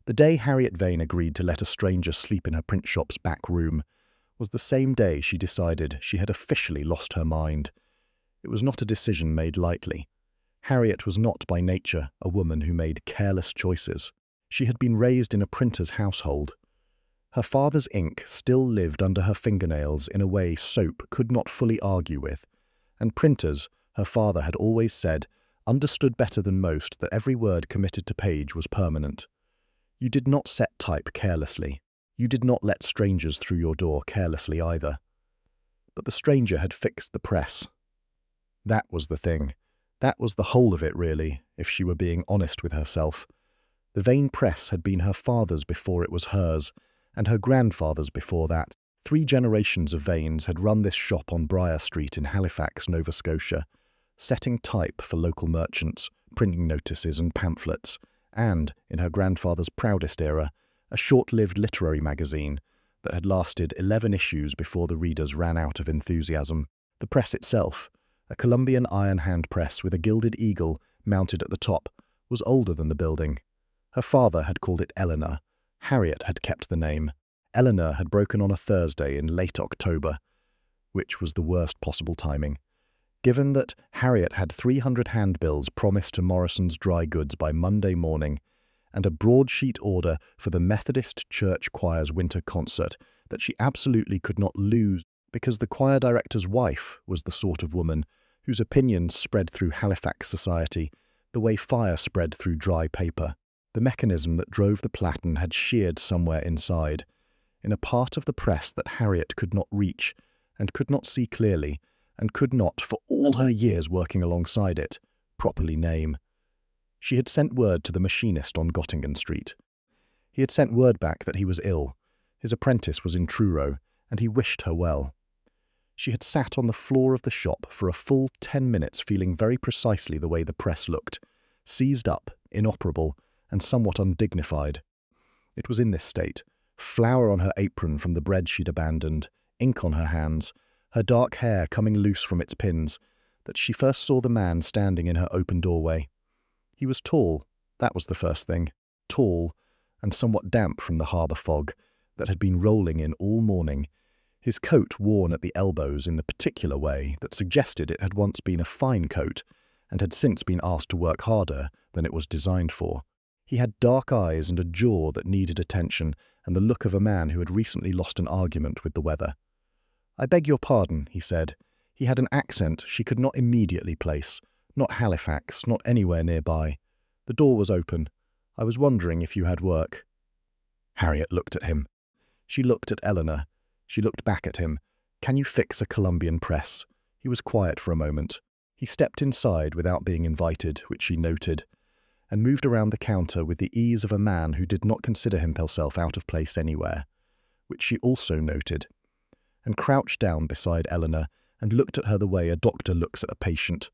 The day Harriet Vane agreed to let a stranger sleep in her print shop's back room was the same day she decided she had officially lost her mind. It was not a decision made lightly. Harriet was not by nature a woman who made careless choices. She had been raised in a printer's household. Her father's ink still lived under her fingernails in a way soap could not fully argue with, and printers, her father had always said, understood better than most that every word committed to page was permanent. You did not set type carelessly. You did not let strangers through your door carelessly either. But the stranger had fixed the press. That was the thing. That was the whole of it, really, if she were being honest with herself. The Vane press had been her father's before it was hers, and her grandfather's before that. 3 generations of Vanes had run this shop on Briar Street in Halifax, Nova Scotia, setting type for local merchants, printing notices and pamphlets, and, in her grandfather's proudest era, a short-lived literary magazine that had lasted 11 issues before the readers ran out of enthusiasm. The press itself, a Colombian iron hand press with a gilded eagle mounted at the top, was older than the building. Her father had called it Eleanor. Harriet had kept the name. Eleanor had broken on a Thursday in late October, which was the worst possible timing. Given that Harriet had 300 handbills promised to Morrison's Dry Goods by Monday morning, and a broadsheet order for the Methodist Church Choir's winter concert that she absolutely could not lose because the choir director's wife was the sort of woman whose opinions spread through Halifax society the way fire spread through dry paper. The mechanism that drove the platen had sheared somewhere inside, in a part of the press that Harriet could not reach and could not see clearly, and could not, for all her years working alongside it, properly name. She had sent word to the machinist on Gottingen Street. He had sent word back that he was ill. His apprentice was in Truro, and he wished her well. She had sat on the floor of the shop for a full 10 minutes feeling very precisely the way the press looked, seized up, inoperable, and somewhat undignified. It was in this state, flour on her apron from the bread she'd abandoned, ink on her hands, her dark hair coming loose from its pins, that she first saw the man standing in her open doorway. He was tall, that was the first thing, tall, and somewhat damp from the harbour fog that had been rolling in all morning, his coat worn at the elbows in the particular way that suggested it had once been a fine coat and had since been asked to work harder than it was designed for. He had dark eyes and a jaw that needed attention and the look of a man who had recently lost an argument with the weather. "I beg your pardon," he said. He had an accent she could not immediately place. Not Halifax, not anywhere nearby. The door was open. "I was wondering if you had work." Harriet looked at him. She looked at Eleanor. She looked back at him. "Can you fix a Colombian press?" He was quiet for a moment. He stepped inside without being invited, which she noted, and moved around the counter with the ease of a man who did not consider himself out of place anywhere, which she also noted, and crouched down beside Eleanor and looked at her the way a doctor looks at a patient.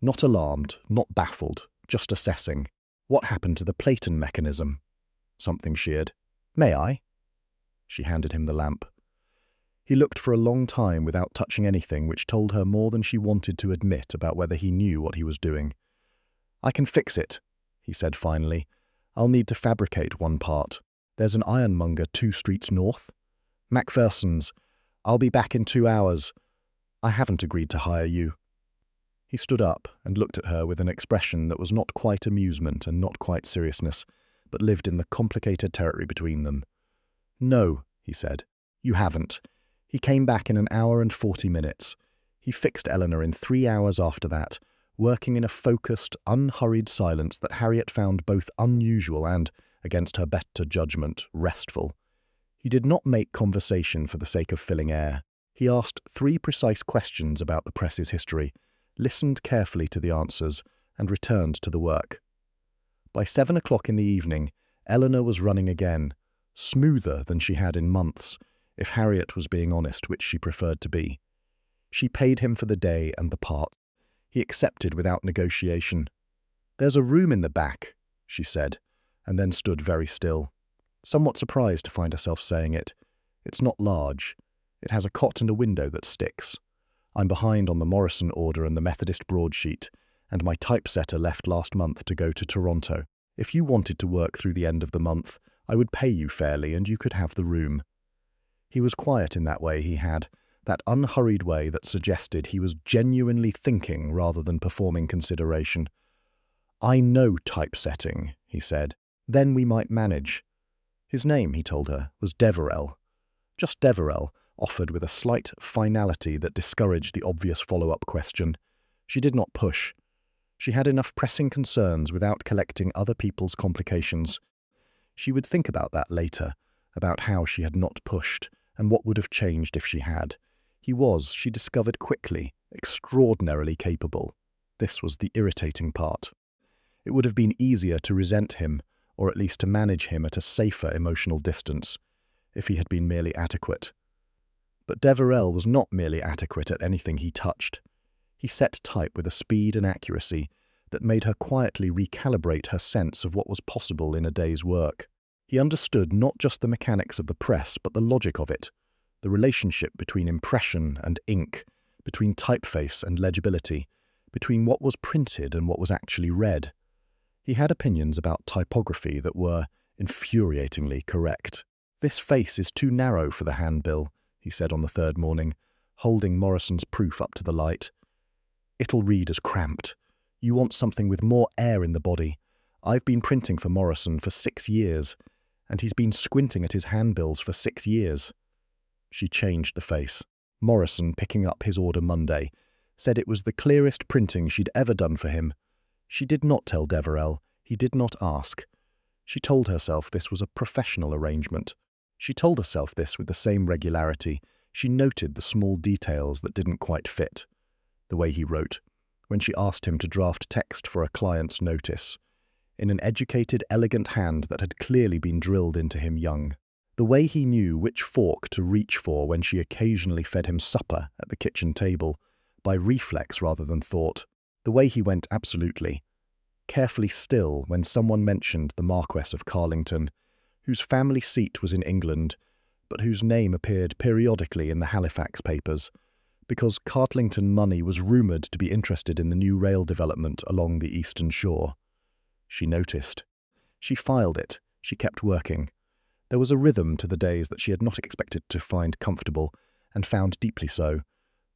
Not alarmed, not baffled, just assessing. What happened to the Platen mechanism? Something sheared. "May I?" She handed him the lamp. He looked for a long time without touching anything, which told her more than she wanted to admit about whether he knew what he was doing. "I can fix it," he said finally. "I'll need to fabricate one part. There's an ironmonger 2 streets north. Macpherson's. I'll be back in 2 hours. I haven't agreed to hire you." He stood up and looked at her with an expression that was not quite amusement and not quite seriousness, but lived in the complicated territory between them. "No," he said, "you haven't." He came back in 1 hour and 40 minutes. He fixed Eleanor in 3 hours after that, working in a focused, unhurried silence that Harriet found both unusual and, against her better judgment, restful. He did not make conversation for the sake of filling air. He asked 3 precise questions about the press's history, listened carefully to the answers, and returned to the work. By 7 o'clock in the evening, Eleanor was running again, smoother than she had in months, if Harriet was being honest, which she preferred to be. She paid him for the day and the part. He accepted without negotiation. "There's a room in the back," she said, and then stood very still, somewhat surprised to find herself saying it. "It's not large. It has a cot and a window that sticks. I'm behind on the Morrison order and the Methodist broadsheet, and my typesetter left last month to go to Toronto. If you wanted to work through the end of the month, I would pay you fairly and you could have the room. He was quiet in that way he had, that unhurried way that suggested he was genuinely thinking rather than performing consideration. I know typesetting, he said. Then we might manage. His name, he told her, was Deverell. Just Deverell, offered with a slight finality that discouraged the obvious follow-up question. She did not push. She had enough pressing concerns without collecting other people's complications. She would think about that later, about how she had not pushed, and what would have changed if she had. He was, she discovered quickly, extraordinarily capable. This was the irritating part. It would have been easier to resent him, or at least to manage him at a safer emotional distance, if he had been merely adequate. But Deverell was not merely adequate at anything he touched. He set type with a speed and accuracy that made her quietly recalibrate her sense of what was possible in a day's work. He understood not just the mechanics of the press, but the logic of it, the relationship between impression and ink, between typeface and legibility, between what was printed and what was actually read. He had opinions about typography that were infuriatingly correct. "This face is too narrow for the handbill," he said on the third morning, holding Morrison's proof up to the light. "It'll read as cramped. You want something with more air in the body. I've been printing for Morrison for 6 years, and he's been squinting at his handbills for 6 years. She changed the face. Morrison, picking up his order Monday, said it was the clearest printing she'd ever done for him. She did not tell Deverell. He did not ask. She told herself this was a professional arrangement. She told herself this with the same regularity. She noted the small details that didn't quite fit. The way he wrote, when she asked him to draft text for a client's notice, in an educated, elegant hand that had clearly been drilled into him young. The way he knew which fork to reach for when she occasionally fed him supper at the kitchen table, by reflex rather than thought. The way he went absolutely, carefully still when someone mentioned the Marquess of Carlington, whose family seat was in England, but whose name appeared periodically in the Halifax papers, because Carlington money was rumoured to be interested in the new rail development along the eastern shore. She noticed. She filed it. She kept working. There was a rhythm to the days that she had not expected to find comfortable, and found deeply so.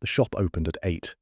The shop opened at 8.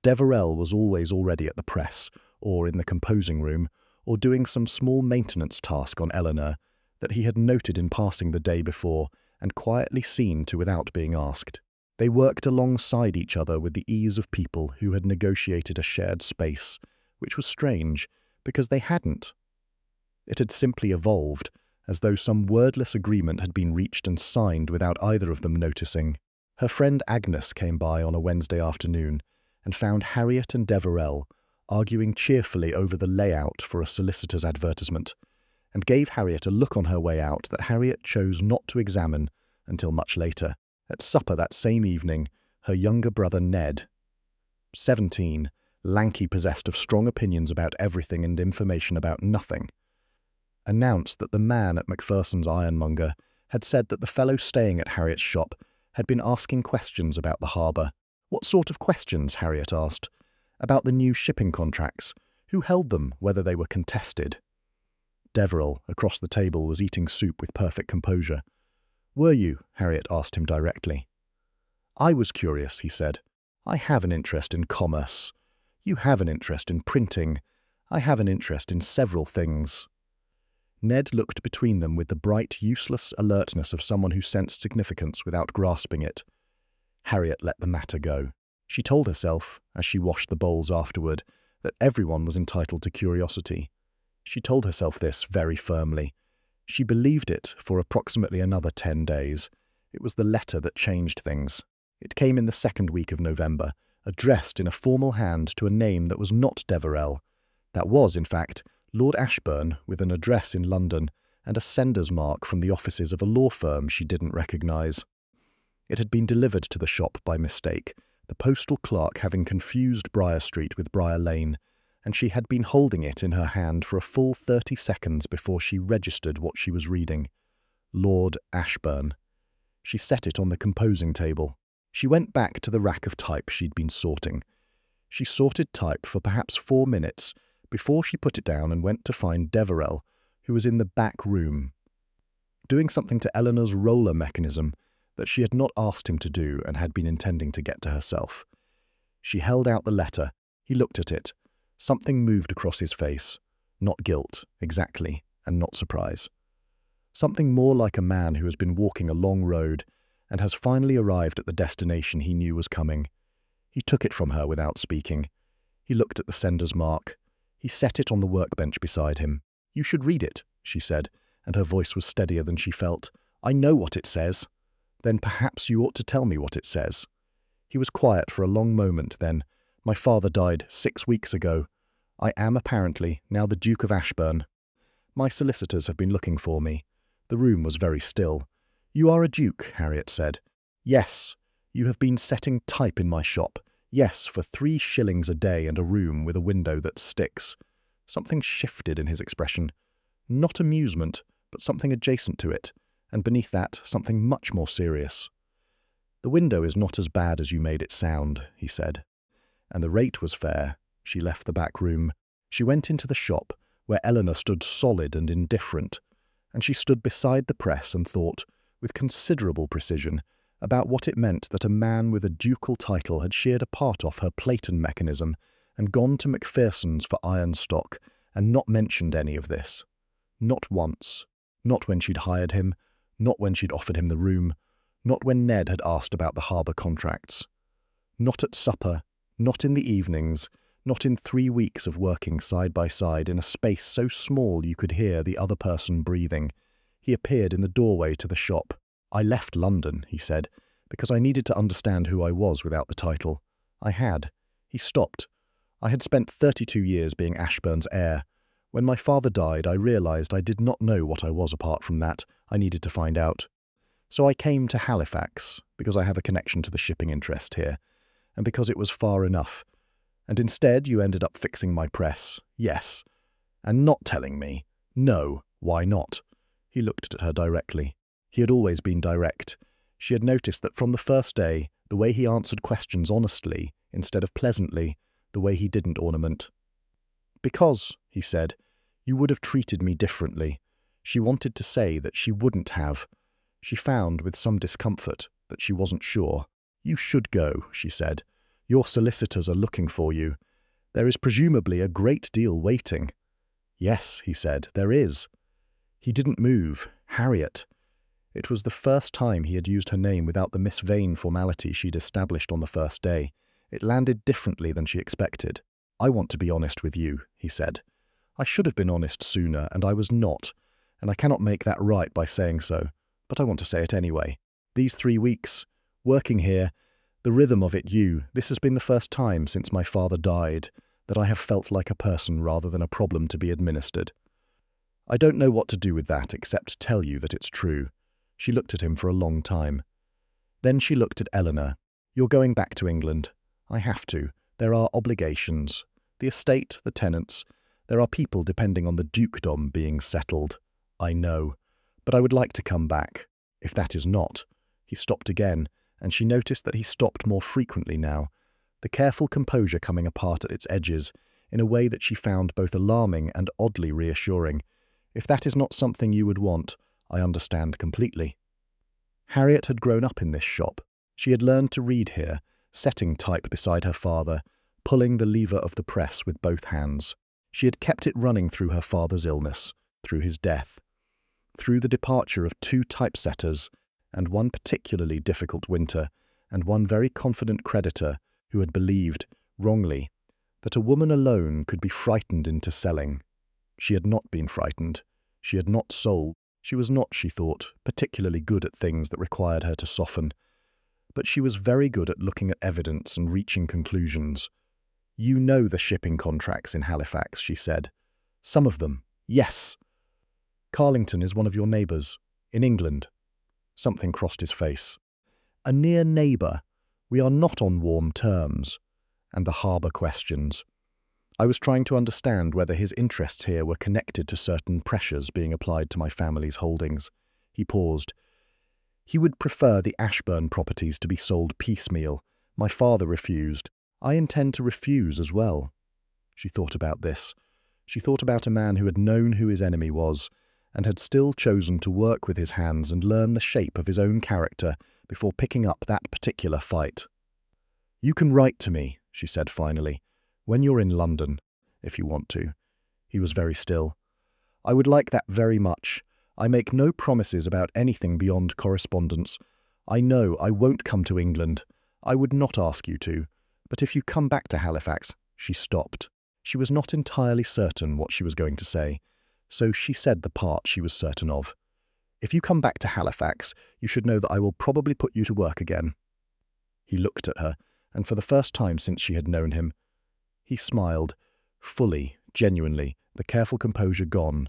Deverell was always already at the press, or in the composing room, or doing some small maintenance task on Eleanor that he had noted in passing the day before and quietly seen to without being asked. They worked alongside each other with the ease of people who had negotiated a shared space, which was strange, because they hadn't. It had simply evolved, as though some wordless agreement had been reached and signed without either of them noticing. Her friend Agnes came by on a Wednesday afternoon and found Harriet and Deverell arguing cheerfully over the layout for a solicitor's advertisement, and gave Harriet a look on her way out that Harriet chose not to examine until much later. At supper that same evening, her younger brother Ned, 17, lanky, possessed of strong opinions about everything and information about nothing, announced that the man at Macpherson's ironmonger had said that the fellow staying at Harriet's shop had been asking questions about the harbour. What sort of questions? Harriet asked. About the new shipping contracts. Who held them, whether they were contested? Deverell, across the table, was eating soup with perfect composure. "Were you?" Harriet asked him directly. "I was curious," he said. "I have an interest in commerce. You have an interest in printing. I have an interest in several things." Ned looked between them with the bright, useless alertness of someone who sensed significance without grasping it. Harriet let the matter go. She told herself, as she washed the bowls afterward, that everyone was entitled to curiosity. She told herself this very firmly. She believed it for approximately another 10 days. It was the letter that changed things. It came in the second week of November, addressed in a formal hand to a name that was not Deverell. That was, in fact, Lord Ashburn, with an address in London and a sender's mark from the offices of a law firm she didn't recognise. It had been delivered to the shop by mistake, the postal clerk having confused Briar Street with Briar Lane, and she had been holding it in her hand for a full 30 seconds before she registered what she was reading. Lord Ashburn. She set it on the composing table. She went back to the rack of type she'd been sorting. She sorted type for perhaps 4 minutes before she put it down and went to find Deverell, who was in the back room, doing something to Eleanor's roller mechanism that she had not asked him to do and had been intending to get to herself. She held out the letter. He looked at it. Something moved across his face. Not guilt, exactly, and not surprise. Something more like a man who has been walking a long road and has finally arrived at the destination he knew was coming. He took it from her without speaking. He looked at the sender's mark. He set it on the workbench beside him. "You should read it," she said, and her voice was steadier than she felt. "I know what it says." "Then perhaps you ought to tell me what it says." He was quiet for a long moment, then. "My father died 6 weeks ago. I am, apparently, now the Duke of Ashburn. My solicitors have been looking for me." The room was very still. "You are a duke," Harriet said. "Yes. You have been setting type in my shop. Yes, for 3 shillings a day and a room with a window that sticks." Something shifted in his expression. Not amusement, but something adjacent to it, and beneath that, something much more serious. "The window is not as bad as you made it sound," he said. "And the rate was fair." She left the back room. She went into the shop, where Eleanor stood solid and indifferent, and she stood beside the press and thought, with considerable precision, about what it meant that a man with a ducal title had sheared a part off her Platon mechanism and gone to Macpherson's for iron stock and not mentioned any of this. Not once. Not when she'd hired him, not when she'd offered him the room, not when Ned had asked about the harbour contracts. Not at supper, not in the evenings, not in 3 weeks of working side by side in a space so small you could hear the other person breathing. He appeared in the doorway to the shop. "I left London," he said, "because I needed to understand who I was without the title. I had." He stopped. "I had spent 32 years being Ashburn's heir. When my father died, I realised I did not know what I was apart from that. I needed to find out. So I came to Halifax, because I have a connection to the shipping interest here, and because it was far enough. And instead you ended up fixing my press. Yes. And not telling me. No. Why not?" He looked at her directly. He had always been direct. She had noticed that from the first day, the way he answered questions honestly, instead of pleasantly, the way he didn't ornament. "Because," he said, "you would have treated me differently." She wanted to say that she wouldn't have. She found, with some discomfort, that she wasn't sure. "You should go," she said. "Your solicitors are looking for you. There is presumably a great deal waiting." "Yes," he said, "there is." He didn't move. Harriet. It was the first time he had used her name without the Miss Vane formality she'd established on the first day. It landed differently than she expected. "I want to be honest with you," he said. "I should have been honest sooner, and I was not, and I cannot make that right by saying so, but I want to say it anyway. These 3 weeks, working here, the rhythm of it, this has been the first time since my father died that I have felt like a person rather than a problem to be administered. I don't know what to do with that except tell you that it's true." She looked at him for a long time. Then she looked at Eleanor. "You're going back to England." "I have to. There are obligations. The estate, the tenants. There are people depending on the dukedom being settled." "I know. But I would like to come back. If that is not." He stopped again, and she noticed that he stopped more frequently now, the careful composure coming apart at its edges, in a way that she found both alarming and oddly reassuring. "If that is not something you would want, I understand completely." Harriet had grown up in this shop. She had learned to read here, setting type beside her father, pulling the lever of the press with both hands. She had kept it running through her father's illness, through his death, through the departure of 2 typesetters, and one particularly difficult winter, and one very confident creditor who had believed, wrongly, that a woman alone could be frightened into selling. She had not been frightened. She had not sold. She was not, she thought, particularly good at things that required her to soften. But she was very good at looking at evidence and reaching conclusions. "You know the shipping contracts in Halifax," she said. "Some of them, yes. Carlington is one of your neighbours, in England." Something crossed his face. "A near neighbour. We are not on warm terms." And the harbour questions. I was trying to understand whether his interests here were connected to certain pressures being applied to my family's holdings. He paused. "He would prefer the Ashburn properties to be sold piecemeal. My father refused. I intend to refuse as well." She thought about this. She thought about a man who had known who his enemy was, and had still chosen to work with his hands and learn the shape of his own character before picking up that particular fight. "You can write to me," she said finally, "when you're in London, if you want to." He was very still. "I would like that very much. I make no promises about anything beyond correspondence. I know I won't come to England. I would not ask you to. But if you come back to Halifax—" She stopped. She was not entirely certain what she was going to say, so she said the part she was certain of. "If you come back to Halifax, you should know that I will probably put you to work again." He looked at her, and for the first time since she had known him, he smiled, fully, genuinely, the careful composure gone.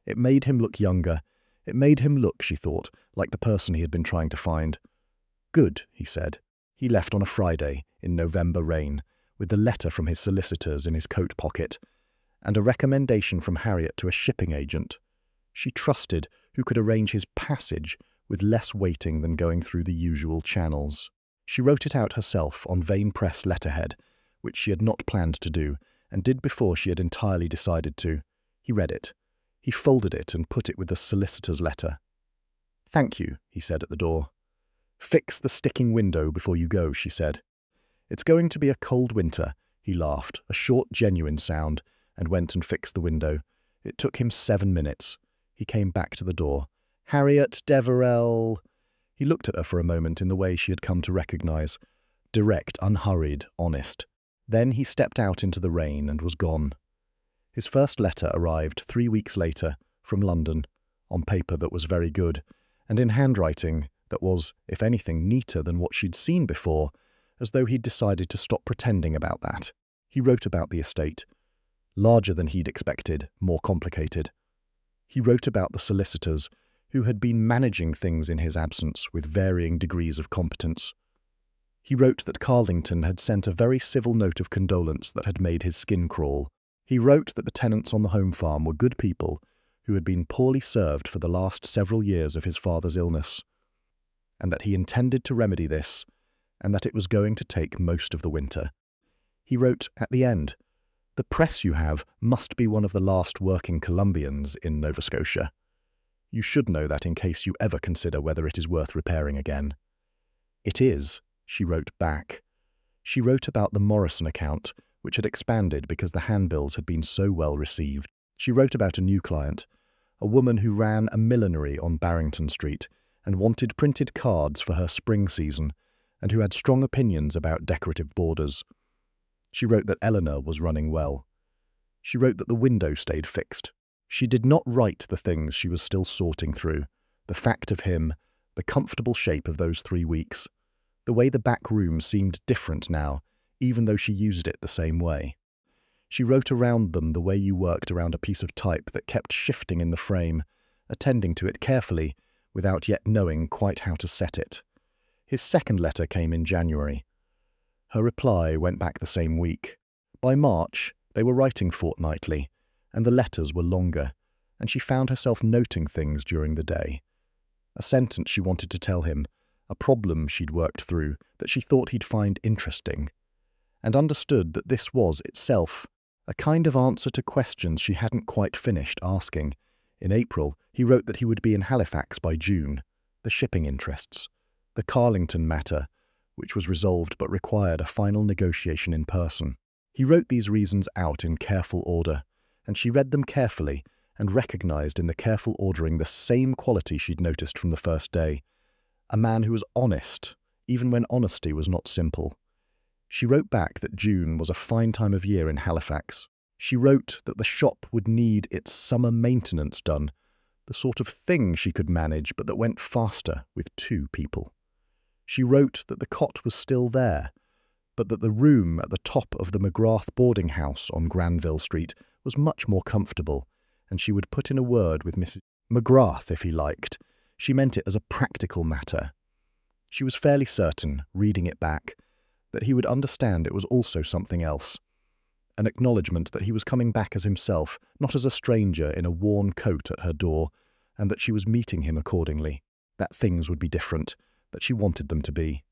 It made him look younger. It made him look, she thought, like the person he had been trying to find. "Good," he said. He left on a Friday, in November rain, with the letter from his solicitors in his coat pocket, and a recommendation from Harriet to a shipping agent she trusted, who could arrange his passage with less waiting than going through the usual channels. She wrote it out herself on Vane Press letterhead, which she had not planned to do, and did before she had entirely decided to. He read it. He folded it and put it with the solicitor's letter. "Thank you," he said at the door. "Fix the sticking window before you go," she said. "It's going to be a cold winter," he laughed, a short, genuine sound, and went and fixed the window. It took him 7 minutes. He came back to the door. "Harriet Deverell." He looked at her for a moment in the way she had come to recognize. Direct, unhurried, honest. Then he stepped out into the rain and was gone. His first letter arrived 3 weeks later, from London, on paper that was very good, and in handwriting that was, if anything, neater than what she'd seen before, as though he'd decided to stop pretending about that. He wrote about the estate. Larger than he'd expected, more complicated. He wrote about the solicitors, who had been managing things in his absence with varying degrees of competence. He wrote that Carlington had sent a very civil note of condolence that had made his skin crawl. He wrote that the tenants on the home farm were good people who had been poorly served for the last several years of his father's illness, and that he intended to remedy this, and that it was going to take most of the winter. He wrote at the end, "The press you have must be one of the last working Columbians in Nova Scotia. You should know that in case you ever consider whether it is worth repairing again." "It is," she wrote back. She wrote about the Morrison account, which had expanded because the handbills had been so well received. She wrote about a new client, a woman who ran a millinery on Barrington Street and wanted printed cards for her spring season, and who had strong opinions about decorative borders. She wrote that Eleanor was running well. She wrote that the window stayed fixed. She did not write the things she was still sorting through, the fact of him, the comfortable shape of those 3 weeks, the way the back room seemed different now, even though she used it the same way. She wrote around them the way you worked around a piece of type that kept shifting in the frame, attending to it carefully, without yet knowing quite how to set it. His second letter came in January. Her reply went back the same week. By March, they were writing fortnightly, and the letters were longer, and she found herself noting things during the day. A sentence she wanted to tell him, a problem she'd worked through that she thought he'd find interesting, and understood that this was itself a kind of answer to questions she hadn't quite finished asking. In April, he wrote that he would be in Halifax by June, the shipping interests, the Carlington matter, which was resolved but required a final negotiation in person. He wrote these reasons out in careful order, and she read them carefully and recognized in the careful ordering the same quality she'd noticed from the first day. A man who was honest, even when honesty was not simple. She wrote back that June was a fine time of year in Halifax. She wrote that the shop would need its summer maintenance done, the sort of thing she could manage but that went faster with 2 people. She wrote that the cot was still there, but that the room at the top of the McGrath boarding house on Granville Street was much more comfortable, and she would put in a word with Mrs. McGrath if he liked. She meant it as a practical matter. She was fairly certain, reading it back, that he would understand it was also something else. An acknowledgement that he was coming back as himself, not as a stranger in a worn coat at her door, and that she was meeting him accordingly, that things would be different, that she wanted them to be.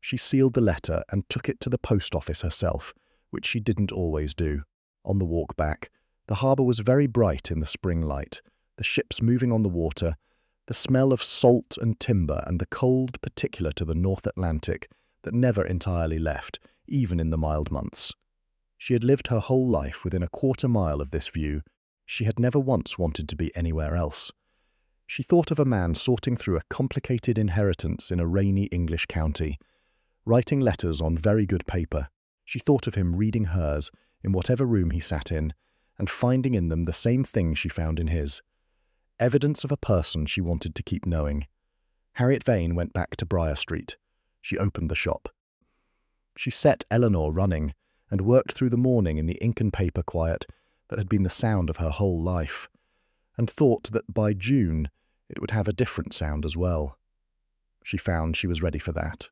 She sealed the letter and took it to the post office herself, which she didn't always do. On the walk back, The harbour was very bright in the spring light, the ships moving on the water, the smell of salt and timber, and the cold particular to the North Atlantic that never entirely left, even in the mild months. She had lived her whole life within a quarter-mile of this view. She had never once wanted to be anywhere else. She thought of a man sorting through a complicated inheritance in a rainy English county, writing letters on very good paper. She thought of him reading hers in whatever room he sat in, and finding in them the same thing she found in his. Evidence of a person she wanted to keep knowing. Harriet Vane went back to Briar Street. She opened the shop. She set Eleanor running, and worked through the morning in the ink and paper quiet that had been the sound of her whole life, and thought that by June it would have a different sound as well. She found she was ready for that.